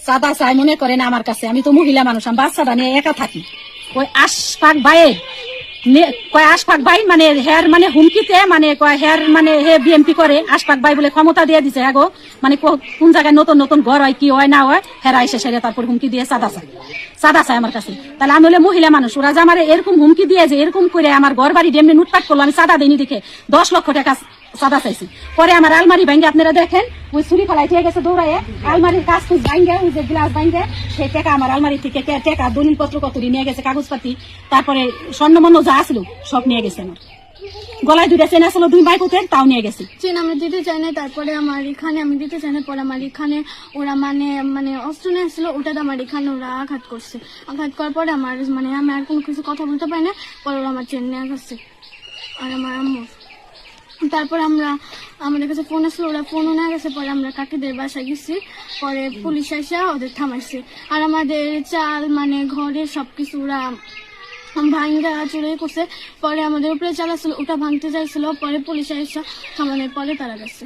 চাঁদা চাই মনে করেন আমার কাছে, আমি তো মহিলা মানুষ, আমি বাচ্চাটা নিয়ে একা থাকি। ওই আশফাক ভাইয়ের আশফাক ভাই মানে হেয়ার মানে হুমকিতে মানে হেয়ার মানে হে বিএমপি করে, আশফাক ভাই বলে ক্ষমতা দিয়ে দিছে আগো, মানে কোন জায়গায় নতুন নতুন ঘর হয় কি হয় না হয় হেরা এসে সেরে তারপর হুমকি দিয়ে চাঁদা চাই আমার কাছে। তাহলে আমি হলে মহিলা মানুষ, ওরা যে আমার এরকম হুমকি দিয়ে যে এরকম করে আমার ঘর বাড়ি ডেমনি লুটপাট করলো, আমি চাঁদা দিইনি দেখে 10 লক্ষ টাকা চাঁদা চাইছি। পরে আমার আলমারি ভাঙ্গে আপনারা দেখেন ওই ছুরি ফেলাই ঠিক গেছে দৌড়াইয়ে, আলমারির কাজ কুচ ভাঙ্গে ওই যে গ্লাস ভাঙ্গে সেই টাকা আমার আলমারি থেকে টাকা দলিল পত্র কতরি নিয়ে গেছে, কাগজপাতি, তারপরে স্বর্ণমন্য যা আসলো সব নিয়ে গেছে। আমার গলায় 2টা চেন আসলো 2 বাইকুতের, তাও নিয়ে গেছে। চেন আমি দিতে চাই না, তারপরে আমার এখানে আমি দিতে চাই না, পরে আমার এখানে ওরা মানে অস্ত্র নিয়ে আসছিল, ওটাতে আমার এখানে ওরা আঘাত করছে। আঘাত করার পরে আমার মানে আমি আর কোনো কিছু কথা বলতে পারি না, পরে ওরা আমার চেন নিয়ে গেছে আর আমার আম্মু। তারপর আমাদের কাছে ফোন আসলো, ওরা ফোনও নিয়ে গেছে। পরে আমরা কাকিদের বাসায় গেছি, পরে পুলিশ এসে ওদের থামাইছে। আর আমাদের চাল মানে ঘরের সবকিছু ওরা ভাঙ্গা চুরি করছে। পরে আমাদের উপরে চাল আসছিল, ওটা ভাঙতে চাইছিল, পরে পুলিশ এসে থামানোর পরে তারা গেছে।